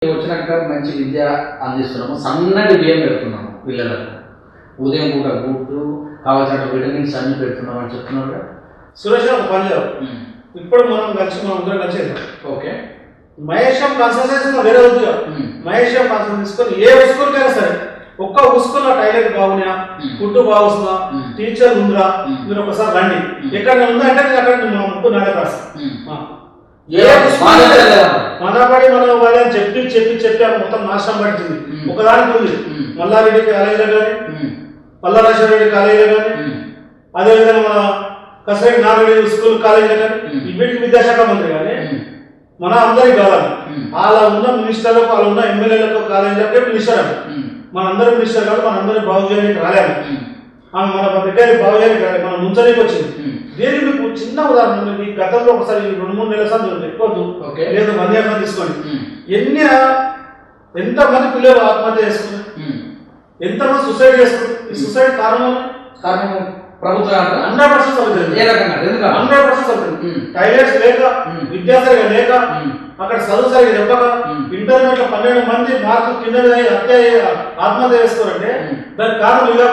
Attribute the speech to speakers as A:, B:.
A: వచ్చినాక మంచి విద్య అందిస్తున్నాము, సన్నటి బియ్యం పెడుతున్నాము పిల్లలకు, ఉదయం పూట గుడ్డు కావాల్సిన విటమిన్స్ అన్ని పెడుతున్నాం అని చెప్తున్నారు కదా.
B: సురేష్ ఒక పని చేద్దాం. ఇప్పుడు మనం అందరం కలిసి
A: ఓకే,
B: మహేషం కాన్సన్ట్రేషన్ వేరే వద్దుగా మహేషం కాన్సన్ట్రేషన్ తీసుకొని ఏ స్కూల్కైనా సరే ఒక్క స్కూల్లో టైలెట్ బాగున్నా, ఫుడ్ బాగుందా, టీచర్ ఉందిరా, మీరు ఒకసారి రండి. ఎక్కడ ఉందా అంటే అక్కడ మా ముక్కు నాడే రాస్తాం. మనబడి మనం వాళ్ళని చెప్పి చెప్పి చెప్పి మొత్తం నాశనం పడుతుంది. ఒకదానికి ఉంది మల్లారెడ్డి కాలేజీలో కానీ, పల్లారాజరెడ్డి కాలేజీలో కానీ, అదేవిధంగా మన కసిరెడ్డి నారాయణ స్కూల్ కాలేజీలో కానీ, వీటికి విద్యాశాఖ మంత్రి కానీ మన అందరికి కావాలి. అలా ఉన్న మినిస్టర్లకు, వాళ్ళ ఉన్న ఎమ్మెల్యేలకు, కాలేజీలకే మినిస్టర్ అండి. మనందరం మినిస్టర్ కాదు, మనందరం బాగు చేయడానికి రాలేదు. మన బిడ్డని బాగు చేయడానికి రాలేదు, మనం ముంచడానికి వచ్చింది. దీనికి మీకు చిన్న ఉదాహరణ, మీ గతంలో ఒకసారి 2-3 నెలల సార్లు ఎక్కువద్దు లేదు మధ్యాహ్నం తీసుకోండి. ఎంతమంది పిల్లలు ఆత్మహత్య చేసుకున్నారు, ఎంతమంది సూసైడ్ చేసుకున్నారు. ఈ సూసైడ్ కారణం
A: ప్రభుత్వం
B: 100% అవుతుంది. 100% అవుతుంది. టాయిలెట్స్ లేక, విద్యా సరిగా లేక, అక్కడ చదువు సరిగా చెప్పక, ఇంటర్నెట్ లో 12 మంది మార్కులు కింద ఆత్మహత్య చేసుకోరంటే దానికి కారణం ఇలా